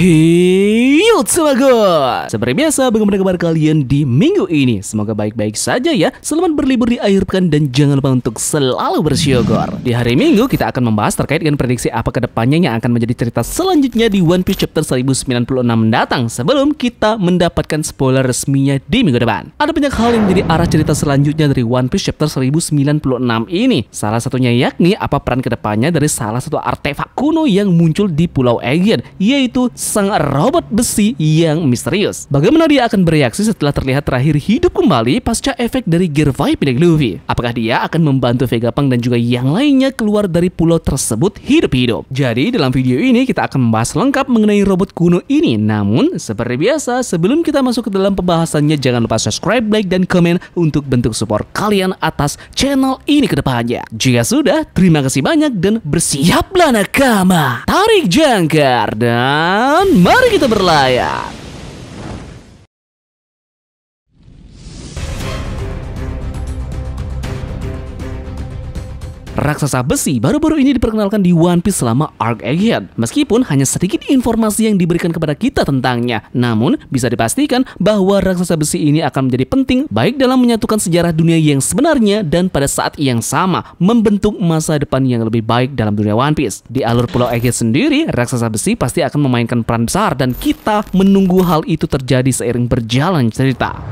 Hey, bagus. Seperti biasa, bagaimana kabar kalian di minggu ini? Semoga baik-baik saja ya. Selamat berlibur di akhir pekan dan jangan lupa untuk selalu bersyukur. Di hari Minggu kita akan membahas terkait dengan prediksi apa kedepannya yang akan menjadi cerita selanjutnya di One Piece chapter 1096 mendatang. Sebelum kita mendapatkan spoiler resminya di minggu depan, ada banyak hal yang menjadi arah cerita selanjutnya dari One Piece chapter 1096 ini. Salah satunya yakni apa peran kedepannya dari salah satu artefak kuno yang muncul di Pulau Aegean, yaitu sang robot besi yang misterius. Bagaimana dia akan bereaksi setelah terlihat terakhir hidup kembali pasca efek dari Gear 5 milik Luffy? Apakah dia akan membantu Vegapunk dan juga yang lainnya keluar dari pulau tersebut hidup-hidup? Jadi dalam video ini kita akan membahas lengkap mengenai robot kuno ini. Namun seperti biasa, sebelum kita masuk ke dalam pembahasannya, jangan lupa subscribe, like, dan komen untuk bentuk support kalian atas channel ini ke depannya. Jika sudah, terima kasih banyak dan bersiaplah nakama. Tarik jangkar dan mari kita berlayar. Raksasa besi baru-baru ini diperkenalkan di One Piece selama Arc Aegean. Meskipun hanya sedikit informasi yang diberikan kepada kita tentangnya, namun bisa dipastikan bahwa raksasa besi ini akan menjadi penting baik dalam menyatukan sejarah dunia yang sebenarnya dan pada saat yang sama membentuk masa depan yang lebih baik dalam dunia One Piece. Di alur Pulau Aegean sendiri, raksasa besi pasti akan memainkan peran besar dan kita menunggu hal itu terjadi seiring berjalan cerita.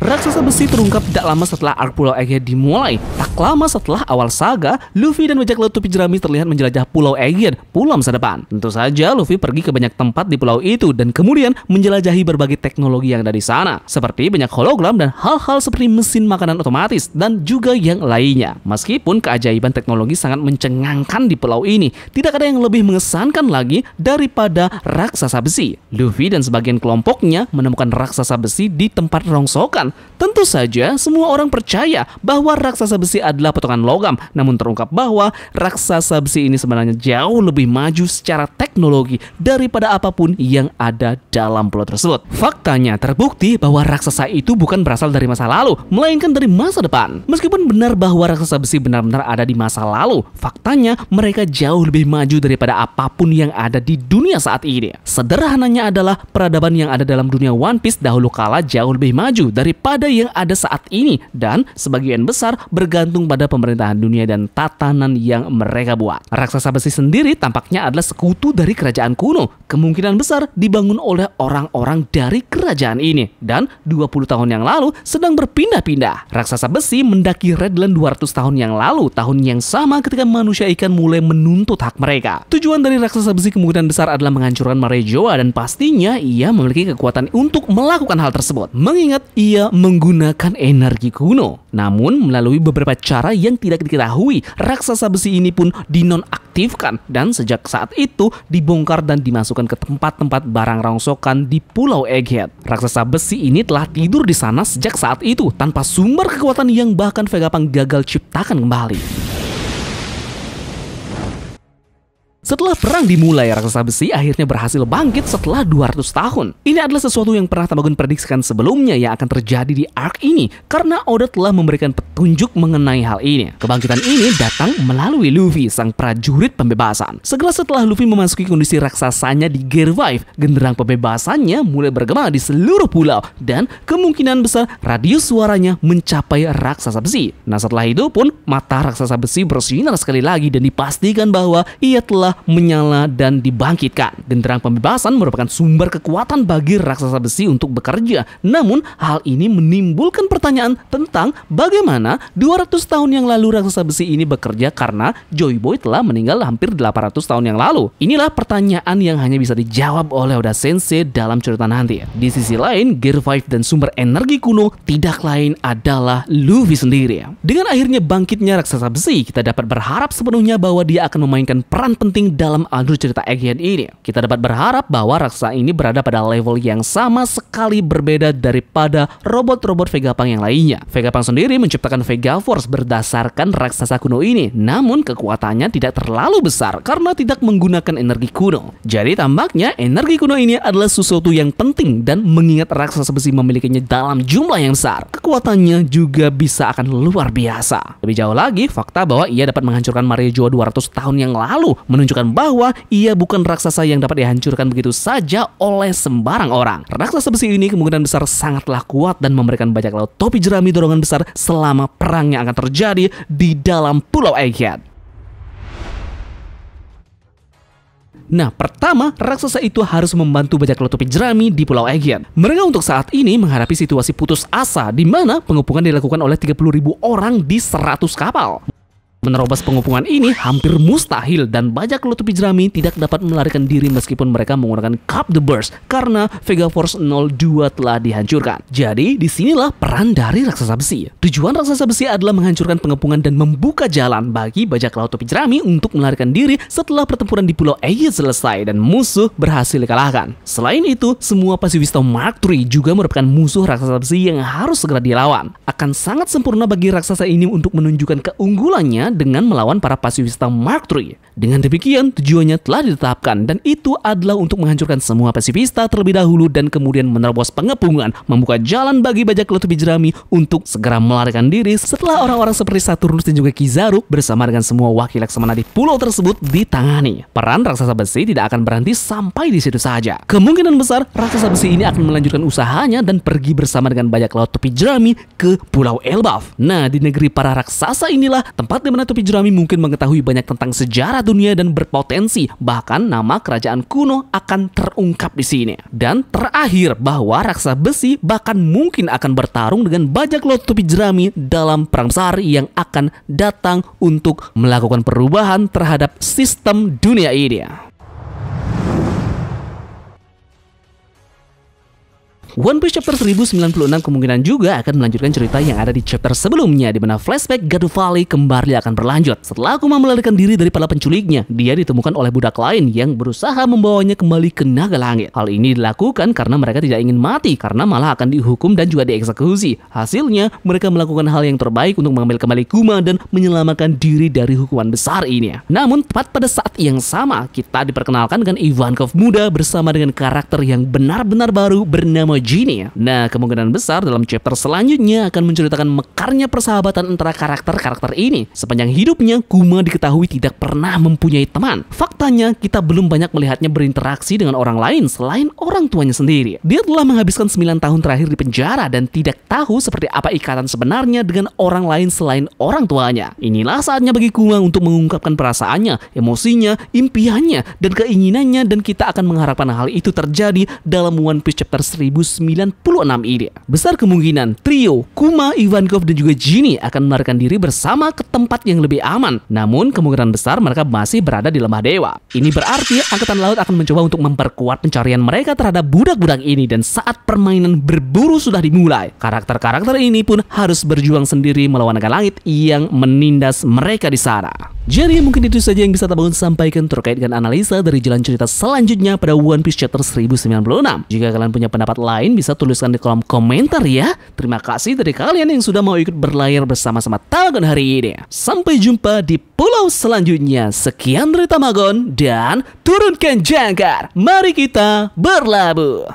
Raksasa besi terungkap tidak lama setelah arc Pulau Aegean dimulai. Tak lama setelah awal saga, Luffy dan bajak laut topi jerami terlihat menjelajah Pulau Aegean pulau masa depan. Tentu saja Luffy pergi ke banyak tempat di pulau itu dan kemudian menjelajahi berbagai teknologi yang ada di sana, seperti banyak hologram dan hal-hal seperti mesin makanan otomatis dan juga yang lainnya. Meskipun keajaiban teknologi sangat mencengangkan di pulau ini, tidak ada yang lebih mengesankan lagi daripada raksasa besi. Luffy dan sebagian kelompoknya menemukan raksasa besi di tempat rongsokan. Tentu saja semua orang percaya bahwa raksasa besi adalah potongan logam, namun terungkap bahwa raksasa besi ini sebenarnya jauh lebih maju secara teknologi daripada apapun yang ada dalam pulau tersebut. Faktanya terbukti bahwa raksasa itu bukan berasal dari masa lalu, melainkan dari masa depan. Meskipun benar bahwa raksasa besi benar-benar ada di masa lalu, faktanya mereka jauh lebih maju daripada apapun yang ada di dunia saat ini. Sederhananya adalah peradaban yang ada dalam dunia One Piece dahulu kala jauh lebih maju daripada yang ada saat ini, dan sebagian besar bergantung pada pemerintahan dunia dan tatanan yang mereka buat. Raksasa besi sendiri tampaknya adalah sekutu dari kerajaan kuno, kemungkinan besar dibangun oleh orang-orang dari kerajaan ini, dan 20 tahun yang lalu sedang berpindah-pindah. Raksasa besi mendaki Redland 200 tahun yang lalu, tahun yang sama ketika manusia ikan mulai menuntut hak mereka. Tujuan dari raksasa besi kemungkinan besar adalah menghancurkan Marejoa, dan pastinya ia memiliki kekuatan untuk melakukan hal tersebut, mengingat ia menggunakan energi kuno. Namun melalui beberapa cara yang tidak diketahui, raksasa besi ini pun dinonaktifkan dan sejak saat itu dibongkar dan dimasukkan ke tempat-tempat barang rongsokan di Pulau Aegean. Raksasa besi ini telah tidur di sana sejak saat itu tanpa sumber kekuatan yang bahkan Vegapunk gagal ciptakan kembali. Setelah perang dimulai, raksasa besi akhirnya berhasil bangkit setelah 200 tahun. Ini adalah sesuatu yang pernah Tamagon prediksikan sebelumnya yang akan terjadi di arc ini, karena Oda telah memberikan petunjuk mengenai hal ini. Kebangkitan ini datang melalui Luffy, sang prajurit pembebasan. Segera setelah Luffy memasuki kondisi raksasanya di Gear 5, genderang pembebasannya mulai bergema di seluruh pulau, dan kemungkinan besar radius suaranya mencapai raksasa besi. Nah setelah itu pun, mata raksasa besi bersinar sekali lagi dan dipastikan bahwa ia telah menyala dan dibangkitkan. Genderang pembebasan merupakan sumber kekuatan bagi raksasa besi untuk bekerja. Namun hal ini menimbulkan pertanyaan tentang bagaimana 200 tahun yang lalu raksasa besi ini bekerja karena Joy Boy telah meninggal hampir 800 tahun yang lalu. Inilah pertanyaan yang hanya bisa dijawab oleh Oda Sensei dalam cerita nanti. Di sisi lain, Gear 5 dan sumber energi kuno tidak lain adalah Luffy sendiri. Dengan akhirnya bangkitnya raksasa besi, kita dapat berharap sepenuhnya bahwa dia akan memainkan peran penting penting dalam alur cerita Egghead ini. Kita dapat berharap bahwa raksasa ini berada pada level yang sama sekali berbeda daripada robot-robot Vegapunk yang lainnya. Vegapunk sendiri menciptakan Vega Force berdasarkan raksasa kuno ini, namun kekuatannya tidak terlalu besar karena tidak menggunakan energi kuno. Jadi tampaknya energi kuno ini adalah sesuatu yang penting, dan mengingat raksasa besi memilikinya dalam jumlah yang besar, kekuatannya juga bisa akan luar biasa. Lebih jauh lagi, fakta bahwa ia dapat menghancurkan Marejoa 200 tahun yang lalu menunjukkan bahwa ia bukan raksasa yang dapat dihancurkan begitu saja oleh sembarang orang. Raksasa besi ini kemungkinan besar sangatlah kuat dan memberikan bajak laut topi jerami dorongan besar selama perang yang akan terjadi di dalam Pulau Egghead. Nah, pertama, raksasa itu harus membantu bajak laut topi jerami di Pulau Egghead. Mereka untuk saat ini menghadapi situasi putus asa di mana pengepungan dilakukan oleh 30.000 orang di 100 kapal. Menerobos pengepungan ini hampir mustahil, dan bajak laut topi jerami tidak dapat melarikan diri meskipun mereka menggunakan Cup the Burst karena Vega Force 02 telah dihancurkan. Jadi disinilah peran dari raksasa besi. Tujuan raksasa besi adalah menghancurkan pengepungan dan membuka jalan bagi bajak laut topi jerami untuk melarikan diri setelah pertempuran di Pulau Egghead selesai dan musuh berhasil dikalahkan. Selain itu, semua Pacifista Mark III juga merupakan musuh raksasa besi yang harus segera dilawan. Akan sangat sempurna bagi raksasa ini untuk menunjukkan keunggulannya dengan melawan para Pacifista Mark III. Dengan demikian, tujuannya telah ditetapkan, dan itu adalah untuk menghancurkan semua Pacifista terlebih dahulu dan kemudian menerobos pengepungan, membuka jalan bagi bajak laut topi jerami untuk segera melarikan diri setelah orang-orang seperti Saturnus dan juga Kizaru bersama dengan semua wakil laksamana di pulau tersebut ditangani. Peran raksasa besi tidak akan berhenti sampai di situ saja. Kemungkinan besar raksasa besi ini akan melanjutkan usahanya dan pergi bersama dengan bajak laut topi jerami ke Pulau Elbaf. Nah, di negeri para raksasa inilah tempat di mana topi jerami mungkin mengetahui banyak tentang sejarah dunia dan berpotensi bahkan nama kerajaan kuno akan terungkap di sini. Dan terakhir, bahwa raksasa besi bahkan mungkin akan bertarung dengan bajak laut topi jerami dalam perang besar yang akan datang untuk melakukan perubahan terhadap sistem dunia ini. One Piece chapter 1096 kemungkinan juga akan melanjutkan cerita yang ada di chapter sebelumnya, di mana flashback Gato Valley kembali akan berlanjut. Setelah Kuma melarikan diri dari para penculiknya, dia ditemukan oleh budak lain yang berusaha membawanya kembali ke Naga Langit. Hal ini dilakukan karena mereka tidak ingin mati, karena malah akan dihukum dan juga dieksekusi. Hasilnya, mereka melakukan hal yang terbaik untuk mengambil kembali Kuma dan menyelamatkan diri dari hukuman besar ini. Namun, tepat pada saat yang sama, kita diperkenalkan dengan Ivankov muda bersama dengan karakter yang benar-benar baru bernama Genie. Nah, kemungkinan besar dalam chapter selanjutnya akan menceritakan mekarnya persahabatan antara karakter-karakter ini. Sepanjang hidupnya, Kuma diketahui tidak pernah mempunyai teman. Faktanya, kita belum banyak melihatnya berinteraksi dengan orang lain selain orang tuanya sendiri. Dia telah menghabiskan 9 tahun terakhir di penjara dan tidak tahu seperti apa ikatan sebenarnya dengan orang lain selain orang tuanya. Inilah saatnya bagi Kuma untuk mengungkapkan perasaannya, emosinya, impiannya, dan keinginannya, dan kita akan mengharapkan hal itu terjadi dalam One Piece chapter 1096 ini. Besar kemungkinan trio Kuma, Ivankov, dan juga Genie akan melarikan diri bersama ke tempat yang lebih aman. Namun kemungkinan besar mereka masih berada di Lembah Dewa. Ini berarti Angkatan Laut akan mencoba untuk memperkuat pencarian mereka terhadap budak-budak ini, dan saat permainan berburu sudah dimulai, karakter-karakter ini pun harus berjuang sendiri melawan naga langit yang menindas mereka di sana. Jadi mungkin itu saja yang bisa Tabungan sampaikan terkait dengan analisa dari jalan cerita selanjutnya pada One Piece chapter 1096. Jika kalian punya pendapat lain, bisa tuliskan di kolom komentar ya. Terima kasih dari kalian yang sudah mau ikut berlayar bersama-sama Tamagon hari ini. Sampai jumpa di pulau selanjutnya. Sekian dari Tamagon dan turunkan jangkar. Mari kita berlabuh.